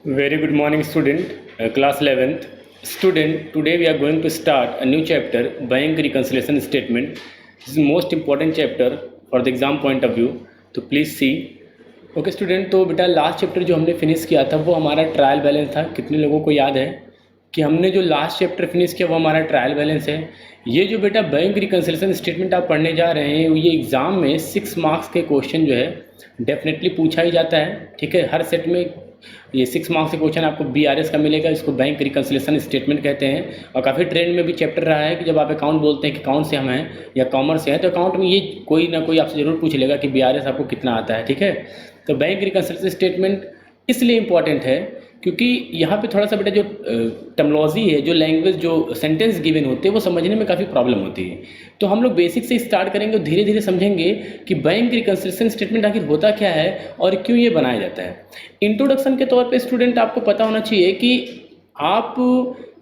Very good morning, student. Class 11th. Student, today we are going to start a new chapter, Bank Reconciliation Statement. This is the most important chapter for the exam point of view. तो please C okay student. तो बेटा last chapter जो हमने finish किया था वो हमारा trial balance था। कितने लोगों को याद है कि हमने जो लास्ट चैप्टर फिनिश किया वो हमारा ट्रायल बैलेंस है। ये जो बेटा बैंक रिकन्सिलेशन स्टेटमेंट आप पढ़ने जा रहे हैं ये एग्ज़ाम में 6 मार्क्स के क्वेश्चन जो है डेफिनेटली पूछा ही जाता है। ठीक है, हर सेट में ये 6 मार्क्स के क्वेश्चन आपको BRS का मिलेगा। इसको बैंक रिकन्सिलेशन स्टेटमेंट कहते हैं और काफ़ी ट्रेंड में भी चैप्टर रहा है कि जब आप अकाउंट बोलते हैं कि अकाउंट से हम हैं या कॉमर्स से हैं तो अकाउंट में ये कोई ना कोई आपसे ज़रूर पूछ लेगा कि BRS आपको कितना आता है। ठीक है, तो बैंक रिकन्सिलेशन स्टेटमेंट इसलिए इम्पॉर्टेंट है क्योंकि यहाँ पे थोड़ा सा बेटा जो टर्मिनोलॉजी है, जो लैंग्वेज, जो सेंटेंस गिवन होते हैं वो समझने में काफ़ी प्रॉब्लम होती है। तो हम लोग बेसिक से स्टार्ट करेंगे और धीरे धीरे समझेंगे कि बैंक रिकन्सिलेशन स्टेटमेंट आखिर होता क्या है और क्यों ये बनाया जाता है। इंट्रोडक्शन के तौर पे स्टूडेंट आपको पता होना चाहिए कि आप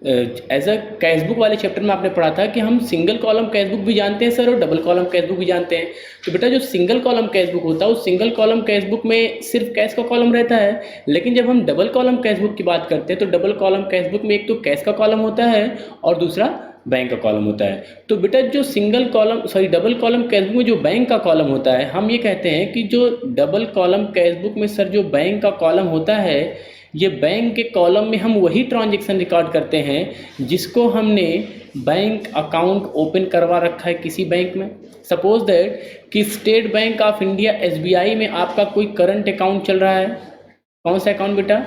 एज अ कैश बुक वाले चैप्टर में आपने पढ़ा था कि हम सिंगल कॉलम कैश बुक भी जानते हैं सर और डबल कॉलम कैश बुक भी जानते हैं। तो बेटा जो सिंगल कॉलम कैश बुक होता है उस सिंगल कॉलम कैश बुक में सिर्फ कैश का कॉलम रहता है, लेकिन जब हम डबल कॉलम कैश बुक की बात करते हैं तो डबल कॉलम कैश बुक में एक तो कैश का कॉलम होता है और दूसरा बैंक का कॉलम होता है। तो बेटा जो डबल कॉलम कैश बुक में जो बैंक का कॉलम होता है, हम ये कहते हैं कि जो डबल कॉलम कैश बुक में सर जो बैंक का कॉलम होता है, ये बैंक के कॉलम में हम वही ट्रांजैक्शन रिकॉर्ड करते हैं जिसको हमने बैंक अकाउंट ओपन करवा रखा है किसी बैंक में। सपोज दैट कि state bank of India SBI में आपका कोई करंट अकाउंट चल रहा है। कौन सा अकाउंट बेटा?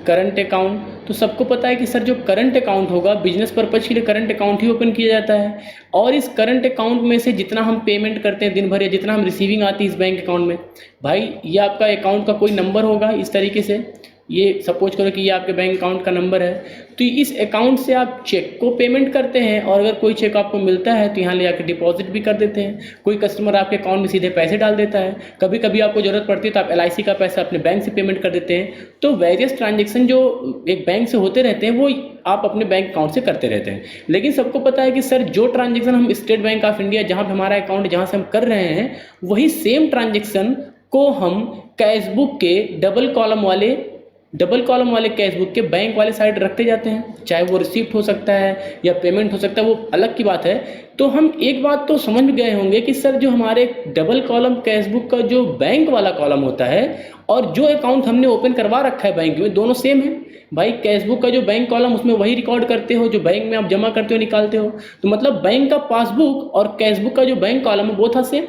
Current account. तो सबको पता है कि सर जो करंट अकाउंट होगा बिजनेस पर्पज के लिए करंट अकाउंट ही ओपन किया जाता है और इस करंट अकाउंट में से जितना हम पेमेंट करते हैं दिन भर या जितना हम रिसीविंग आती है इस बैंक अकाउंट में, भाई ये आपका अकाउंट का कोई नंबर होगा। इस तरीके से ये सपोज करो कि ये आपके बैंक अकाउंट का नंबर है, तो इस अकाउंट से आप चेक को पेमेंट करते हैं और अगर कोई चेक आपको मिलता है तो यहाँ ले आके डिपॉजिट भी कर देते हैं। कोई कस्टमर आपके अकाउंट में सीधे पैसे डाल देता है, कभी कभी आपको ज़रूरत पड़ती है तो आप LIC का पैसा अपने बैंक से पेमेंट कर देते हैं। तो वेरियस ट्रांजेक्शन जो एक बैंक से होते रहते हैं वो आप अपने बैंक अकाउंट से करते रहते हैं। लेकिन सबको पता है कि सर जो ट्रांजेक्शन हम स्टेट बैंक ऑफ इंडिया जहाँ पर हमारा अकाउंट जहाँ से हम कर रहे हैं वही सेम ट्रांजेक्शन को हम कैश बुक के डबल कॉलम वाले कैश बुक के बैंक वाले साइड रखते जाते हैं, चाहे वो रिसीप्ट हो सकता है या पेमेंट हो सकता है, वो अलग की बात है। तो हम एक बात तो समझ गए होंगे कि सर जो हमारे डबल कॉलम कैश बुक का जो बैंक वाला कॉलम होता है और जो अकाउंट हमने ओपन करवा रखा है बैंक में, दोनों सेम है। भाई कैश बुक का जो बैंक कॉलम उसमें वही रिकॉर्ड करते हो जो बैंक में आप जमा करते हो निकालते हो, तो मतलब बैंक का पासबुक और कैश बुक का जो बैंक कॉलम है वो था सेम।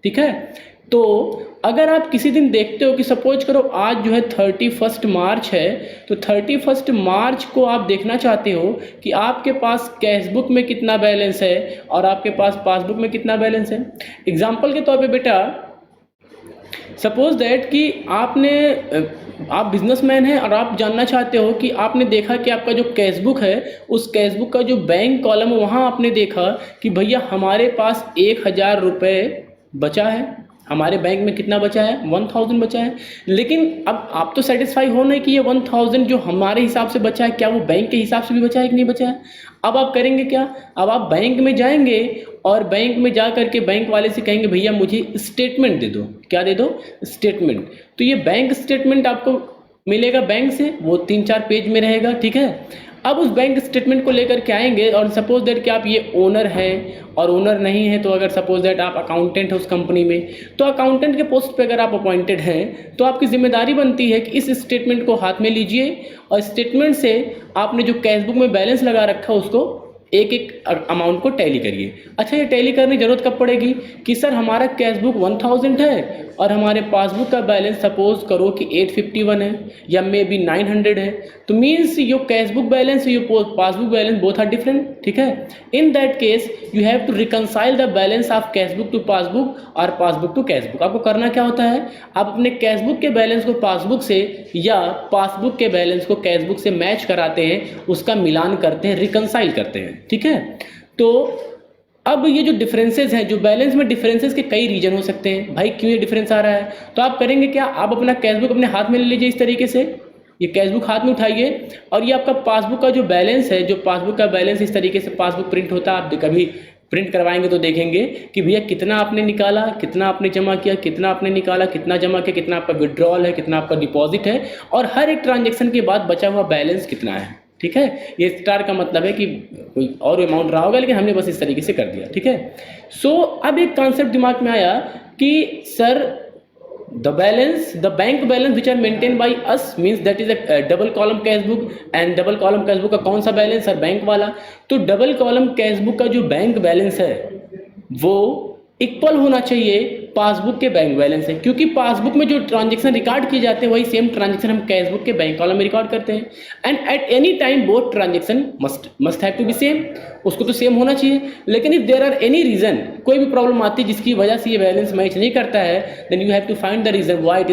ठीक है, तो अगर आप किसी दिन देखते हो कि सपोज करो आज जो है 31 मार्च है, तो 31 मार्च को आप देखना चाहते हो कि आपके पास कैश बुक में कितना बैलेंस है और आपके पास पासबुक में कितना बैलेंस है। एग्जाम्पल के तौर पे बेटा सपोज दैट कि आप बिजनेसमैन हैं और आप जानना चाहते हो कि आपने देखा कि आपका जो कैश बुक है उस कैश बुक का जो बैंक कॉलम है वहाँ आपने देखा कि भैया हमारे पास 1000 रुपये बचा है, हमारे बैंक में कितना बचा है? 1000 बचा है। लेकिन अब आप तो सेटिस्फाई हो नहीं कि ये 1000 जो हमारे हिसाब से बचा है क्या वो बैंक के हिसाब से भी बचा है कि नहीं बचा है। अब आप करेंगे क्या? अब आप बैंक में जाएंगे और बैंक में जा करके बैंक वाले से कहेंगे भैया मुझे स्टेटमेंट दे दो। क्या दे दो? स्टेटमेंट। तो ये बैंक स्टेटमेंट आपको मिलेगा बैंक से, वो 3-4 पेज में रहेगा। ठीक है, अब उस बैंक स्टेटमेंट को लेकर के आएंगे और सपोज दैट कि आप ये ओनर हैं और ओनर नहीं है तो अगर सपोज दैट आप अकाउंटेंट है उस कंपनी में, तो अकाउंटेंट के पोस्ट पे अगर आप अपॉइंटेड हैं तो आपकी जिम्मेदारी बनती है कि इस स्टेटमेंट को हाथ में लीजिए और स्टेटमेंट से आपने जो कैश बुक में बैलेंस लगा रखा है उसको एक एक अमाउंट को टैली करिए। अच्छा, ये टैली करने की जरूरत कब पड़ेगी कि सर हमारा कैश बुक 1000 है और हमारे पासबुक का बैलेंस सपोज करो कि 851 है या मे बी 900 है, तो means your cash book balance your passbook balance both are different. ठीक है, in that case you have to reconcile the balance of cash book to passbook और पासबुक टू कैश बुक। आपको करना क्या होता है, आप अपने कैश बुक के बैलेंस को पासबुक से या पासबुक के बैलेंस को कैश बुक से मैच कराते हैं, उसका मिलान करते हैं, रिकनसाइल करते हैं। ठीक है, तो अब ये जो डिफरेंसेस हैं, जो बैलेंस में डिफरेंसेस के कई रीजन हो सकते हैं। भाई क्यों ये डिफरेंस आ रहा है, तो आप करेंगे क्या, आप अपना कैश बुक अपने हाथ में ले लीजिए इस तरीके से, ये कैश बुक हाथ में उठाइए और ये आपका पासबुक का जो बैलेंस है, जो पासबुक का बैलेंस इस तरीके से पासबुक प्रिंट होता है, आप कभी प्रिंट करवाएंगे तो देखेंगे कि भैया कितना आपने निकाला, कितना आपने जमा किया, कितना आपने निकाला, कितना जमा किया, कितना आपका विड्रॉल है, कितना आपका डिपॉजिट है, और हर एक ट्रांजेक्शन के बाद बचा हुआ बैलेंस कितना है। ठीक है, ये स्टार का मतलब है कि कोई और अमाउंट रहा होगा, लेकिन हमने बस इस तरीके से कर दिया। ठीक है, सो अब एक कॉन्सेप्ट दिमाग में आया कि sir the bank balance which are maintained by us means that is a double column cash book, and double column cash book का कौन सा बैलेंस है? बैंक वाला। तो डबल कॉलम कैश बुक का जो बैंक बैलेंस है वो इक्वल होना चाहिए पासबुक के बैंक बैलेंस से, क्योंकि पासबुक में जो ट्रांजेक्शन रिकॉर्ड किए जाते हैं वही सेम ट्रांजेक्शन हम कैश बुक के बैंक कॉलम में रिकॉर्ड करते हैं। And at any time both transaction must have to be same, उसको तो सेम होना चाहिए। लेकिन if there are any reason, कोई भी प्रॉब्लम आती है जिसकी वजह से ये बैलेंस मैच नहीं करता है, then you have to find the reason why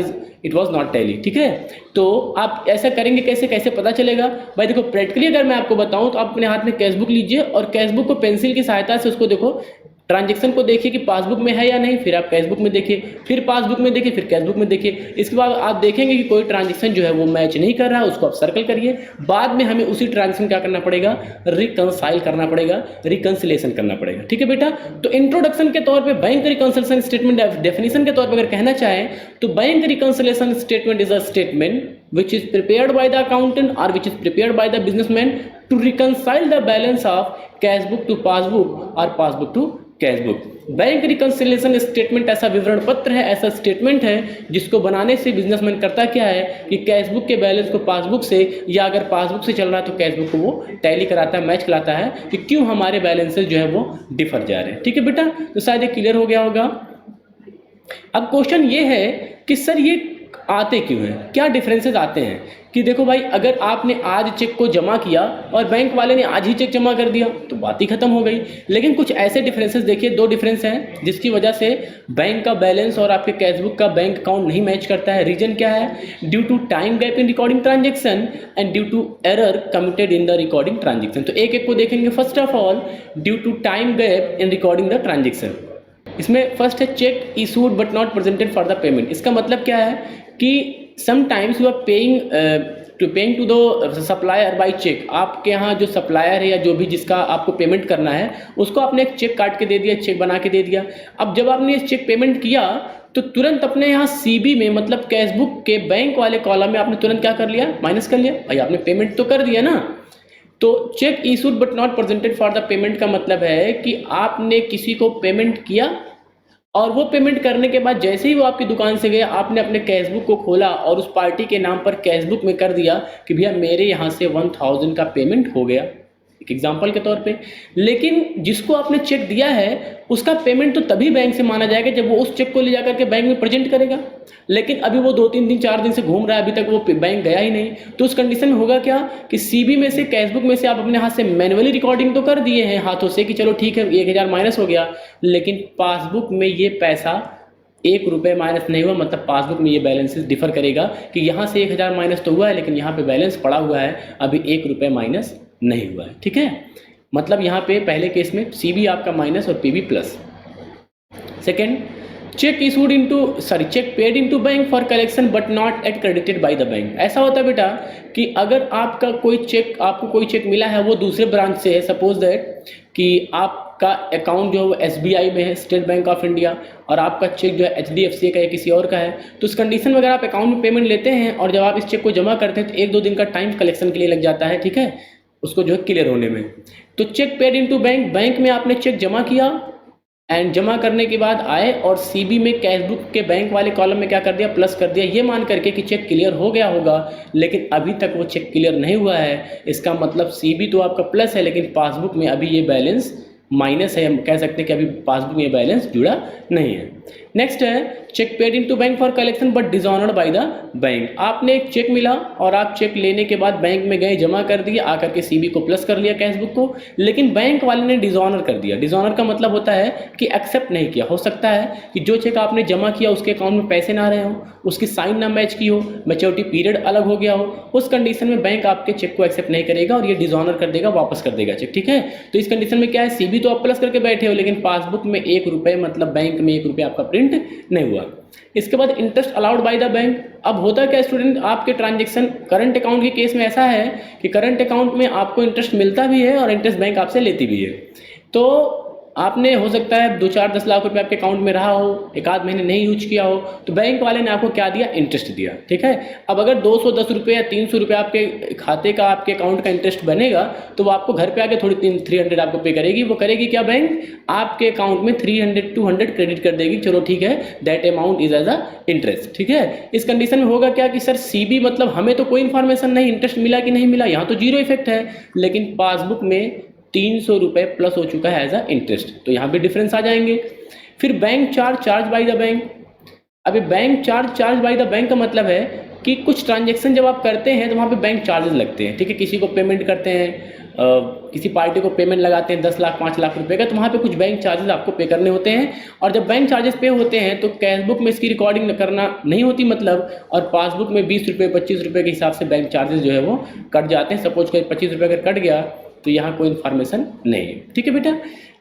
it was not tally. ठीक है, तो आप ऐसा करेंगे कैसे पता चलेगा भाई? देखो प्रैक्टिकली अगर मैं आपको बताऊं तो आप अपने हाथ में कैश बुक लीजिए और कैश बुक को पेंसिल की सहायता से उसको देखो, ट्रांजेक्शन को देखिए कि पासबुक में है या नहीं, फिर आप कैश बुक में देखिए, फिर पासबुक में देखिए, फिर कैश बुक में देखिए। इसके बाद आप देखेंगे कि कोई ट्रांजेक्शन जो है वो मैच नहीं कर रहा है, उसको आप सर्कल करिए। बाद में हमें उसी ट्रांजेक्शन क्या करना पड़ेगा? रिकंसाइल करना पड़ेगा, रिकंसिलेशन करना पड़ेगा। ठीक है बेटा, तो इंट्रोडक्शन के तौर पे बैंक रिकंसिलेशन स्टेटमेंट डेफिनेशन के तौर पर अगर कहना चाहें तो bank reconciliation statement is a statement which is prepared by the accountant or which is prepared by the businessman to reconcile the balance of cash book to passbook or passbook to cash book. Bank reconciliation statement ऐसा विवरण पत्र है, ऐसा statement है जिसको बनाने से businessman करता क्या है कि कैश बुक के बैलेंस को पासबुक से, या अगर पासबुक से चल रहा है तो कैश बुक को वो टैली कराता है, मैच कराता है कि क्यों हमारे बैलेंसेस जो है वो डिफर जा रहे हैं। ठीक है बेटा, तो शायद ये क्लियर हो गया होगा। अब क्वेश्चन ये है कि सर ये आते क्यों हैं, क्या डिफरेंसेस आते हैं? कि देखो भाई, अगर आपने आज चेक को जमा किया और बैंक वाले ने आज ही चेक जमा कर दिया तो बात ही खत्म हो गई। लेकिन कुछ ऐसे डिफरेंसेस देखिए, दो डिफरेंस हैं जिसकी वजह से बैंक का बैलेंस और आपके कैश बुक का बैंक अकाउंट नहीं मैच करता है। रीजन क्या है? Due to time gap in recording transaction and due to error committed in the recording transaction. तो एक एक को देखेंगे। First of all, due to time gap in recording the transaction. इसमें फर्स्ट है cheque issued but not presented for the payment. इसका मतलब क्या है कि sometimes you are paying to the supplier by cheque. आपके यहाँ जो सप्लायर है या जो भी जिसका आपको पेमेंट करना है उसको आपने एक चेक काट के दे दिया, चेक बना के दे दिया। अब जब आपने ये चेक पेमेंट किया तो तुरंत अपने यहाँ सीबी में, मतलब कैश बुक के बैंक वाले कॉलम में आपने तुरंत क्या कर लिया? माइनस कर लिया। भाई आपने पेमेंट तो कर दिया ना। तो check issued but not presented for the payment का मतलब है कि आपने किसी को पेमेंट किया और वो पेमेंट करने के बाद जैसे ही वो आपकी दुकान से गया, आपने अपने कैश बुक को खोला और उस पार्टी के नाम पर कैश बुक में कर दिया कि भैया मेरे यहाँ से 1000 का पेमेंट हो गया, एक एग्जांपल के तौर पे। लेकिन जिसको आपने चेक दिया है उसका पेमेंट तो तभी बैंक से माना जाएगा जब वो उस चेक को ले जाकर के बैंक में प्रेजेंट करेगा। लेकिन अभी वो 2-3 दिन 4 दिन से घूम रहा है, अभी तक वो बैंक गया ही नहीं। तो उस कंडीशन में होगा क्या कि सीबी में से, कैश बुक में से आप अपने हाथ से मैनुअली रिकॉर्डिंग तो कर दिए हैं हाथों से कि चलो ठीक है 1000 माइनस हो गया, लेकिन पासबुक में ये पैसा 1 रुपये माइनस नहीं हुआ। मतलब पासबुक में ये बैलेंसेस डिफर करेगा कि यहाँ से 1000 माइनस तो हुआ है, लेकिन यहाँ पे बैलेंस पड़ा हुआ है, अभी 1 रुपये माइनस नहीं हुआ है। ठीक है, मतलब यहाँ पे पहले केस में सीबी आपका माइनस और PB plus. Second, cheque issued cheque paid into bank for collection but not yet credited by the bank. ऐसा होता है बेटा कि अगर आपका आपको कोई चेक मिला है वो दूसरे ब्रांच से है, सपोज दैट कि आपका अकाउंट जो है वो एसबीआई में है, स्टेट बैंक ऑफ इंडिया, और आपका चेक जो है एचडीएफसी का या किसी और का है, तो उस कंडीशन में अगर आप अकाउंट में पेमेंट लेते हैं और जब आप इस चेक को जमा करते हैं तो 1-2 दिन का टाइम कलेक्शन के लिए लग जाता है। ठीक है, उसको जो है क्लियर होने में। तो चेक पेड इनटू बैंक में आपने चेक जमा किया एंड जमा करने के बाद आए और सीबी में कैश बुक के बैंक वाले कॉलम में क्या कर दिया? प्लस कर दिया, ये मान करके कि चेक क्लियर हो गया होगा, लेकिन अभी तक वो चेक क्लियर नहीं हुआ है। इसका मतलब सीबी तो आपका प्लस है लेकिन पासबुक में अभी ये बैलेंस माइनस है। हम कह सकते हैं कि अभी पासबुक में ये बैलेंस जुड़ा नहीं है। नेक्स्ट है cheque paid into bank for collection but dishonoured by the bank. आपने एक चेक मिला और आप चेक लेने के बाद बैंक में गए, जमा कर दिए, आकर के सीबी को प्लस कर लिया कैश बुक को, लेकिन बैंक वाले ने डिसऑनर कर दिया। डिसऑनर का मतलब होता है कि एक्सेप्ट नहीं किया। हो सकता है कि जो चेक आपने जमा किया उसके अकाउंट में पैसे ना रहे हो, उसकी साइन ना मैच की हो, मैच्योरिटी पीरियड अलग हो गया हो, उस कंडीशन में बैंक आपके चेक को एक्सेप्ट नहीं करेगा और ये डिसऑनर कर देगा, वापस कर देगा चेक। ठीक है, तो इस कंडीशन में क्या है? सीबी तो आप प्लस करके बैठे हो लेकिन पासबुक में 1 रुपये, मतलब बैंक में 1 रुपये आपका प्रिंट नहीं हुआ। इसके बाद interest allowed by the bank. अब होता क्या स्टूडेंट, आपके ट्रांजैक्शन करंट अकाउंट के केस में ऐसा है कि करंट अकाउंट में आपको इंटरेस्ट मिलता भी है और इंटरेस्ट बैंक आपसे लेती भी है। तो आपने हो सकता है 2-4-10 लाख रुपए आपके अकाउंट में रहा हो, एक आध महीने नहीं यूज किया हो, तो बैंक वाले ने आपको क्या दिया, इंटरेस्ट दिया, ठीक है। अब अगर 210 रुपये या 300 रुपये आपके खाते का, आपके अकाउंट का इंटरेस्ट बनेगा, तो वो आपको घर पे आके थोड़ी 300 आपको पे करेगी। वो करेगी क्या, बैंक आपके अकाउंट में 300-200 क्रेडिट कर देगी, चलो ठीक है, that amount is as a interest, ठीक है। इस कंडीशन में होगा क्या कि सर सीबी मतलब हमें तो कोई इन्फॉर्मेशन नहीं, इंटरेस्ट मिला कि नहीं मिला, यहाँ तो जीरो इफेक्ट है, लेकिन पासबुक में 300 रुपये प्लस हो चुका है एज अ इंटरेस्ट, तो यहाँ पे डिफरेंस आ जाएंगे। फिर bank charge by the bank. अभी bank charge by the bank का मतलब है कि कुछ ट्रांजेक्शन जब आप करते हैं तो वहाँ पे बैंक चार्जेस लगते हैं, ठीक है। किसी को पेमेंट करते हैं, किसी पार्टी को पेमेंट लगाते हैं 10 लाख 5 लाख रुपए का, तो वहाँ पे कुछ बैंक चार्जेस आपको पे करने होते हैं। और जब बैंक चार्जेस पे होते हैं तो कैशबुक में इसकी रिकॉर्डिंग करना नहीं होती मतलब, और पासबुक में 20 रुपये 25 रुपये के हिसाब से बैंक चार्जेस जो है वो कट जाते हैं। सपोज कोई 25 रुपये अगर कट गया तो यहाँ कोई इन्फॉर्मेशन नहीं है, ठीक है बेटा।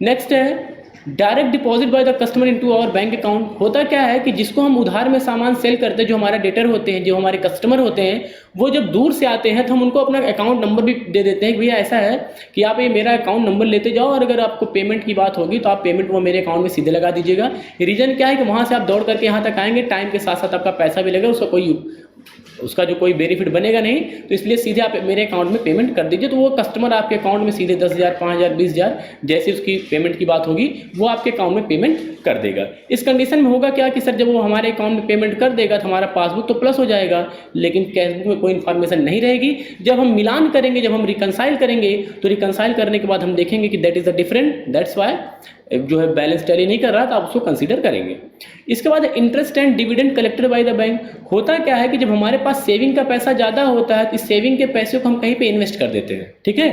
नेक्स्ट है direct deposit by the customer into our bank account. होता क्या है कि जिसको हम उधार में सामान सेल करते हैं, जो हमारा डेटर होते हैं, जो हमारे कस्टमर होते हैं, वो जब दूर से आते हैं तो हम उनको अपना अकाउंट नंबर भी दे देते हैं कि भैया ऐसा है कि आप ये मेरा अकाउंट नंबर लेते जाओ, और अगर आपको पेमेंट की बात होगी तो आप पेमेंट वो मेरे अकाउंट में सीधे लगा दीजिएगा। रीज़न क्या है कि वहाँ से आप दौड़ करके यहाँ तक आएंगे, टाइम के साथ साथ आपका पैसा भी लगेगा, उसका जो कोई बेनिफिट बनेगा नहीं, तो इसलिए सीधे आप मेरे अकाउंट में पेमेंट कर दीजिए। तो वो कस्टमर आपके अकाउंट में सीधे 10,000 5,000 20,000 जैसे उसकी पेमेंट की बात होगी वो आपके अकाउंट में पेमेंट कर देगा। इस कंडीशन में होगा क्या कि सर जब वो हमारे अकाउंट में पेमेंट कर देगा तो हमारा पासबुक तो प्लस हो जाएगा, लेकिन कैशबुक में कोई इन्फॉर्मेशन नहीं रहेगी। जब हम मिलान करेंगे, जब हम रिकंसाइल करेंगे, तो रिकंसाइल करने के बाद हम देखेंगे कि that is the different, that's why जो है बैलेंस टैली नहीं कर रहा तो आप उसको कंसीडर करेंगे। इसके बाद interest and dividend collected by the bank. होता क्या है कि जब हमारे पास सेविंग का पैसा ज़्यादा होता है तो इस सेविंग के पैसे को हम कहीं पे इन्वेस्ट कर देते हैं, ठीक है।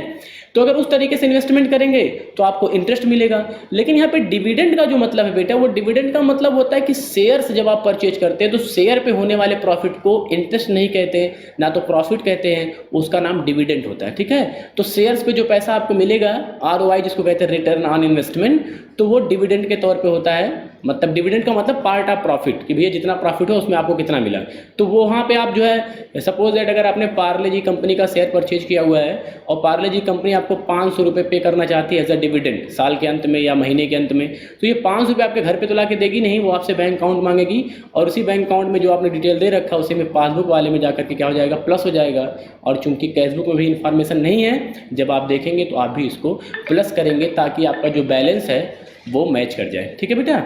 तो अगर उस तरीके से इन्वेस्टमेंट करेंगे तो आपको इंटरेस्ट मिलेगा। लेकिन यहाँ पे डिविडेंड का जो मतलब है बेटा, वो डिविडेंड का मतलब होता है कि शेयर्स जब आप परचेज करते हैं तो शेयर पे होने वाले प्रॉफिट को इंटरेस्ट नहीं कहते, ना तो प्रॉफिट कहते हैं, उसका नाम डिविडेंड होता है, ठीक है। तो शेयर्स पे जो पैसा आपको मिलेगा, ROI जिसको कहते हैं रिटर्न ऑन इन्वेस्टमेंट, तो वो डिविडेंड के तौर पे होता है। मतलब डिविडेंड का मतलब पार्ट ऑफ प्रॉफिट, कि भैया जितना प्रॉफिट हो उसमें आपको कितना मिला। तो वो वहाँ पे आप जो है सपोज दैट अगर आपने पार्ले जी कंपनी का शेयर परचेज किया हुआ है और पार्ले जी कंपनी आपको 500 रुपये पे करना चाहती है एज अ डिविडेंड साल के अंत में या महीने के अंत में, तो ये 500 रुपये आपके घर पे तो ला के देगी नहीं, वो आपसे बैंक अकाउंट मांगेगी, और उसी बैंक अकाउंट में जो आपने डिटेल दे रखा है उसी में पासबुक वाले में जाकर के क्या हो जाएगा, प्लस हो जाएगा। और चूंकि कैशबुक में भी इन्फॉर्मेशन नहीं है, जब आप देखेंगे तो आप भी इसको प्लस करेंगे ताकि आपका जो बैलेंस है वो मैच कर जाए, ठीक है बेटा।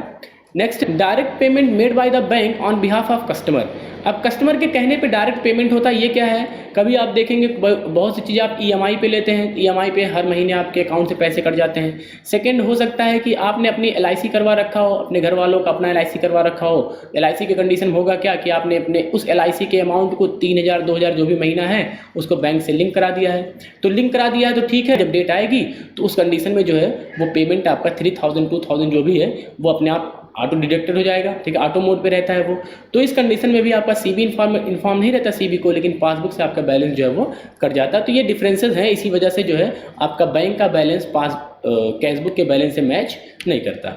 Next, direct payment made by the bank on behalf of customer. अब कस्टमर के कहने पे डायरेक्ट पेमेंट होता है, ये क्या है, कभी आप देखेंगे बहुत सी चीज़ें आप EMI पे लेते हैं, EMI पे हर महीने आपके अकाउंट से पैसे कट जाते हैं। सेकंड हो सकता है कि आपने अपनी LIC करवा रखा हो, अपने घर वालों का अपना LIC करवा रखा हो। LIC के कंडीशन होगा क्या कि आपने अपने उस LIC के अमाउंट को 3,000 2,000 जो भी महीना है उसको बैंक से लिंक करा दिया है। तो लिंक करा दिया है तो ठीक है, जब डेट आएगी तो उस कंडीशन में जो है वो पेमेंट आपका 3,000 2,000 जो भी है वो अपने आप ऑटो डिडक्टेड हो जाएगा, ठीक है, ऑटो मोड पे रहता है वो। तो इस कंडीशन में भी आपका CB इन्फॉर्म नहीं रहता CB को, लेकिन पासबुक से आपका बैलेंस जो है वो कट जाता है। तो ये डिफरेंसेस हैं, इसी वजह से जो है आपका बैंक का बैलेंस कैशबुक के बैलेंस से मैच नहीं करता।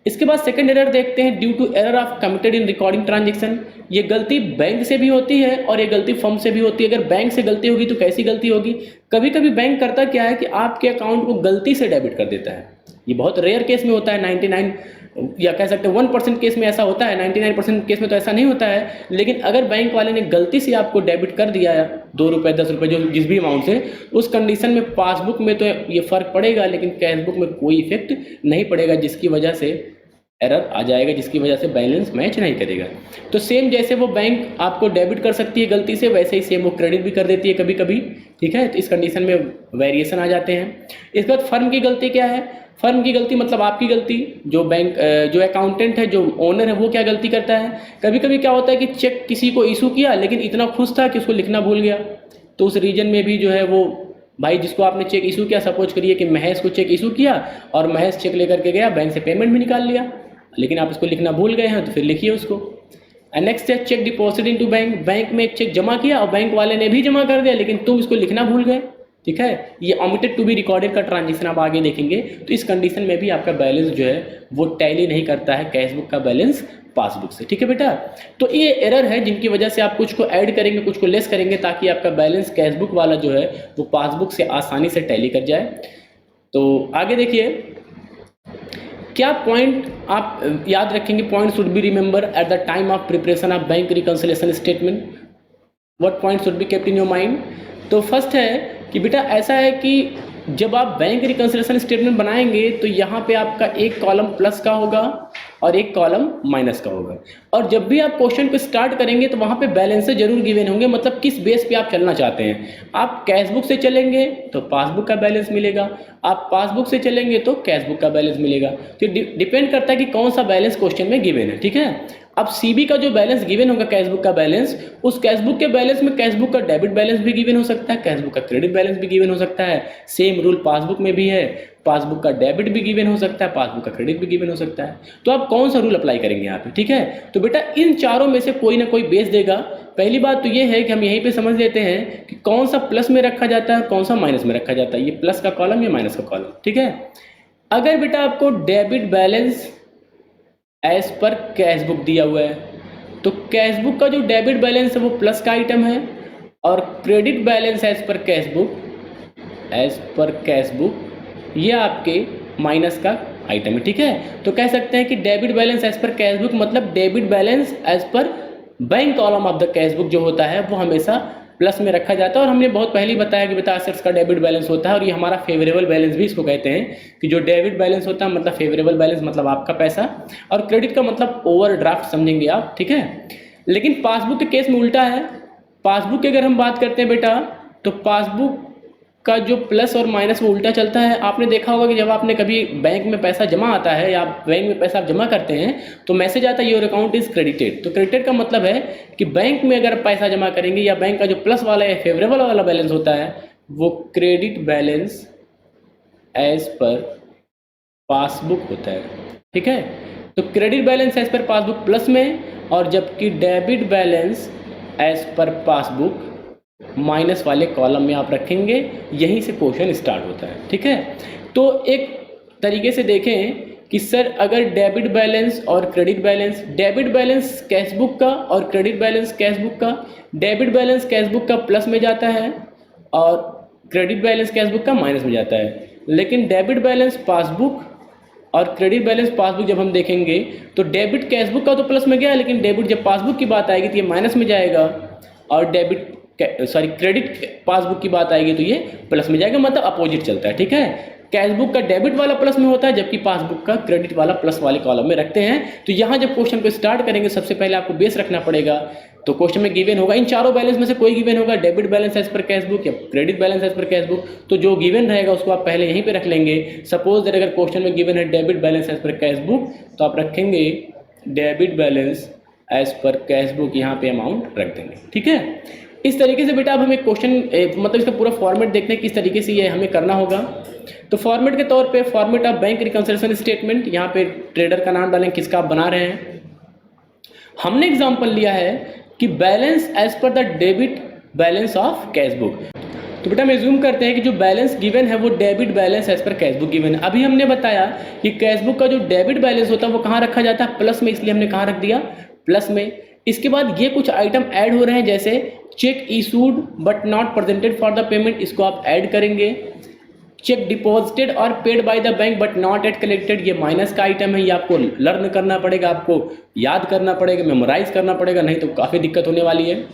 इसके बाद सेकंड एरर देखते हैं, due to error of committed in recording transaction. ये गलती बैंक से भी होती है और ये गलती फर्म से भी होती है। अगर बैंक से गलती होगी तो कैसी गलती होगी, कभी कभी बैंक करता क्या है कि आपके अकाउंट को गलती से डेबिट कर देता है। ये बहुत रेयर केस में होता है, 99 या कह सकते हैं 1% केस में ऐसा होता है, 99% केस में तो ऐसा नहीं होता है। लेकिन अगर बैंक वाले ने गलती से आपको डेबिट कर दिया है 2 रुपये 10 रुपये जो जिस भी अमाउंट से, उस कंडीशन में पासबुक में तो ये फ़र्क पड़ेगा लेकिन कैशबुक में कोई इफेक्ट नहीं पड़ेगा, जिसकी वजह से एरर आ जाएगा, जिसकी वजह से बैलेंस मैच नहीं करेगा। तो सेम जैसे वो बैंक आपको डेबिट कर सकती है गलती से, वैसे ही सेम वो क्रेडिट भी कर देती है कभी कभी, ठीक है। तो इस कंडीशन में वेरिएशन आ जाते हैं। इसके बाद फर्म की गलती क्या है, फर्म की गलती मतलब आपकी गलती, जो बैंक जो अकाउंटेंट है, जो ओनर है, वो क्या गलती करता है। कभी कभी क्या होता है कि चेक किसी को इशू किया लेकिन इतना खुश था कि उसको लिखना भूल गया, तो उस रीजन में भी जो है वो भाई जिसको आपने चेक इशू किया, सपोज करिए कि महेश को चेक इशू किया और महेश चेक लेकर के गया, बैंक से पेमेंट भी निकाल लिया, लेकिन आप इसको लिखना भूल गए हैं तो फिर लिखिए उसको। नेक्स्ट है cheque deposit into bank. Bank में एक चेक जमा किया और बैंक वाले ने भी जमा कर दिया लेकिन तुम इसको लिखना भूल गए, ठीक है। ये ओमिटेड टू बी रिकॉर्डेड का ट्रांजेक्शन आप आगे देखेंगे। तो इस कंडीशन में भी आपका बैलेंस जो है वो टैली नहीं करता है कैशबुक का बैलेंस पासबुक से, ठीक है बेटा। तो ये एरर है जिनकी वजह से आप कुछ को ऐड करेंगे कुछ को लेस करेंगे ताकि आपका बैलेंस कैशबुक वाला जो है वो पासबुक से आसानी से टैली कर जाए। तो आगे देखिए, क्या पॉइंट आप याद रखेंगे? Point should be remember at the time of preparation of bank reconciliation statement. What point should be kept in your mind? तो फर्स्ट है कि बेटा ऐसा है कि जब आप बैंक रिकंसिलिएशन स्टेटमेंट बनाएंगे तो यहाँ पे आपका एक कॉलम प्लस का होगा और एक कॉलम माइनस का होगा, और जब भी आप क्वेश्चन को स्टार्ट करेंगे तो वहाँ पे बैलेंसेस जरूर गिवन होंगे, मतलब किस बेस पे आप चलना चाहते हैं। आप कैश बुक से चलेंगे तो पासबुक का बैलेंस मिलेगा, आप पासबुक से चलेंगे तो कैश बुक का बैलेंस मिलेगा। तो डिपेंड करता है कि कौन सा बैलेंस क्वेश्चन में गिवन है, ठीक है। अब सीबी का जो बैलेंस गिवन होगा कैश बुक का बैलेंस, उस कैश बुक के बैलेंस में कैश बुक का डेबिट बैलेंस भी गिवन हो सकता है, कैश बुक का क्रेडिट बैलेंस भी गिवन हो सकता है। सेम रूल पासबुक में भी है, पासबुक का डेबिट भी गिवन हो सकता है, पासबुक का क्रेडिट भी गिवन हो सकता है। तो आप कौन सा रूल अप्लाई करेंगे यहाँ पे, ठीक है। तो बेटा इन चारों में से कोई ना कोई बेस देगा। पहली बात तो ये है कि हम यहीं पे समझ लेते हैं कि कौन सा प्लस में रखा जाता है, कौन सा माइनस में रखा जाता है, ये प्लस का कॉलम या माइनस का कॉलम, ठीक है। अगर बेटा आपको debit balance as per cash book दिया हुआ है तो कैश बुक का जो डेबिट बैलेंस है वो प्लस का आइटम है, और credit balance as per cash book ये आपके माइनस का आइटम है, ठीक है। तो कह सकते हैं कि debit balance as per cash book मतलब debit balance as per bank column of the cash book जो होता है वो हमेशा प्लस में रखा जाता है। और हमने बहुत पहले ही बताया कि बेटा असेट्स का डेबिट बैलेंस होता है, और ये हमारा फेवरेबल बैलेंस भी इसको कहते हैं कि जो डेबिट बैलेंस होता है मतलब फेवरेबल बैलेंस मतलब आपका पैसा, और क्रेडिट का मतलब ओवरड्राफ्ट समझेंगे आप, ठीक है। लेकिन पासबुक के केस में उल्टा है। पासबुक की अगर हम बात करते हैं बेटा तो पासबुक का जो प्लस और माइनस वो उल्टा चलता है। आपने देखा होगा कि जब आपने कभी बैंक में पैसा जमा आता है या बैंक में पैसा आप जमा करते हैं तो मैसेज आता है योर अकाउंट इज क्रेडिटेड। तो क्रेडिटेड का मतलब है कि बैंक में अगर पैसा जमा करेंगे या बैंक का जो प्लस वाला है फेवरेबल वाला बैलेंस होता है वो credit balance as per passbook होता है, ठीक है। तो credit balance as per passbook plus में, और जबकि debit balance as per passbook minus वाले कॉलम में आप रखेंगे। यहीं से क्वेश्चन स्टार्ट होता है, ठीक है। तो एक तरीके से देखें कि सर अगर डेबिट बैलेंस और credit balance, debit balance cash book का और क्रेडिट बैलेंस कैश बुक का, डेबिट बैलेंस कैश बुक का प्लस में जाता है और क्रेडिट बैलेंस कैश बुक का माइनस में जाता है। लेकिन डेबिट बैलेंस पासबुक और क्रेडिट बैलेंस पासबुक जब हम देखेंगे तो डेबिट कैश बुक का तो प्लस में गया, लेकिन डेबिट जब पासबुक की बात आएगी तो ये माइनस में जाएगा, और क्रेडिट पासबुक की बात आएगी तो ये प्लस में जाएगा, मतलब अपोजिट चलता है, ठीक है। कैश बुक का डेबिट वाला प्लस में होता है जबकि पासबुक का क्रेडिट वाला प्लस वाले कॉलम में रखते हैं। तो यहाँ जब क्वेश्चन को स्टार्ट करेंगे सबसे पहले आपको बेस रखना पड़ेगा। तो क्वेश्चन में गिवन होगा, इन चारों बैलेंस में से कोई गिवन होगा, debit balance as per cash book या credit balance as per cash book. तो जो गिवन रहेगा उसको आप पहले यहीं पे रख लेंगे। सपोज दैट अगर क्वेश्चन में गिवन है debit balance as per cash book तो आप रखेंगे debit balance as per cash book, यहाँ पे अमाउंट रख देंगे, ठीक है। इस तरीके से बेटा अब हमें क्वेश्चन मतलब इसका पूरा फॉर्मेट देखते हैं किस तरीके से ये हमें करना होगा। तो फॉर्मेट के तौर पे format of bank reconciliation statement, यहाँ पे ट्रेडर का नाम डालें किसका आप बना रहे हैं। हमने एग्जांपल लिया है कि balance as per the debit balance of cash book. तो बेटा हम एज्यूम करते हैं कि जो बैलेंस गिवन है वो debit balance as per cash book given है। अभी हमने बताया कि कैश बुक का जो डेबिट बैलेंस होता है वो कहाँ रखा जाता है, प्लस में, इसलिए हमने कहाँ रख दिया, प्लस में। इसके बाद ये कुछ आइटम ऐड हो रहे हैं जैसे check issued but not presented for the payment, इसको आप ऐड करेंगे। चेक डिपॉजिटेड और paid by the bank but not eight collected, ये माइनस का आइटम है, ये आपको लर्न करना पड़ेगा, आपको याद करना पड़ेगा, मेमोराइज करना पड़ेगा, नहीं तो काफ़ी दिक्कत होने वाली है।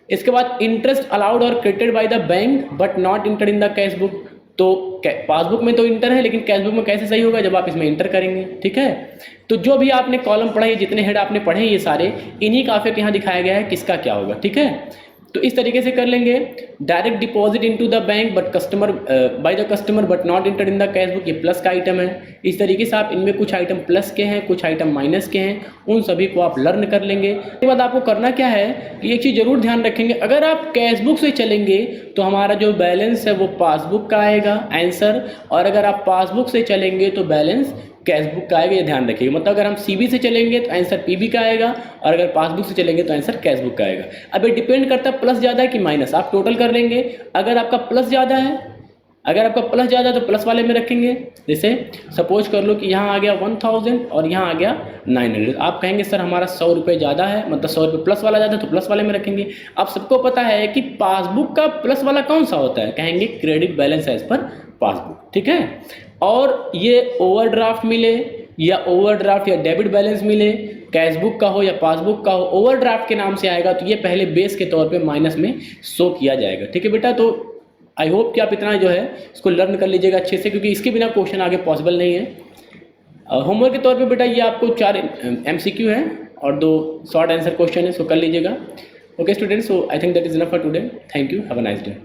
इसके बाद इंटरेस्ट अलाउड और credited by the bank but not inter in the cash book, तो पासबुक में तो इंटर है लेकिन कैश बुक में कैसे सही होगा जब आप इसमें इंटर करेंगे, ठीक है। तो जो भी आपने कॉलम पढ़ा है, जितने हेड आपने पढ़े ये सारे, इन्हीं का इफेक्ट यहाँ दिखाया गया है किसका क्या होगा, ठीक है। तो इस तरीके से कर लेंगे। Direct deposit into the bank but customer bye the customer but not inter in the cash book, ये प्लस का आइटम है। इस तरीके से आप इनमें कुछ आइटम प्लस के हैं, कुछ आइटम माइनस के हैं, उन सभी को आप लर्न कर लेंगे। उसके बाद आपको करना क्या है कि एक चीज़ जरूर ध्यान रखेंगे, अगर आप कैश बुक से चलेंगे तो हमारा जो बैलेंस है वो पासबुक का आएगा आंसर, और अगर आप पासबुक से चलेंगे तो बैलेंस कैश बुक का आएगा, ये ध्यान रखिएगा। मतलब अगर हम सीबी से चलेंगे तो आंसर पीबी का आएगा, और अगर पासबुक से चलेंगे तो आंसर कैश बुक का आएगा। अब ये डिपेंड करता है प्लस ज़्यादा है कि माइनस, आप टोटल कर लेंगे। अगर आपका प्लस ज़्यादा है, अगर आपका प्लस ज़्यादा है तो प्लस वाले में रखेंगे। जैसे सपोज कर लो कि यहाँ आ गया 1000 और यहाँ आ गया 900, आप कहेंगे सर हमारा 100 रुपये ज़्यादा है, मतलब 100 रुपये प्लस वाला ज़्यादा है तो प्लस वाले में रखेंगे। आप सबको पता है कि पासबुक का प्लस वाला कौन सा होता है, कहेंगे credit balance as per passbook, ठीक है। और ये ओवरड्राफ्ट मिले या ओवरड्राफ्ट या डेबिट बैलेंस मिले, कैश बुक का हो या पासबुक का हो, ओवरड्राफ्ट के नाम से आएगा तो ये पहले बेस के तौर पे माइनस में शो किया जाएगा। ठीक है बेटा, तो आई होप कि आप इतना जो है इसको लर्न कर लीजिएगा अच्छे से, क्योंकि इसके बिना क्वेश्चन आगे पॉसिबल नहीं है। होमवर्क के तौर पे बेटा ये आपको 4 MCQ है और 2 शॉर्ट आंसर क्वेश्चन है, सो कर लीजिएगा। Okay students, so I think that is enough for today. Thank you, have a nice day.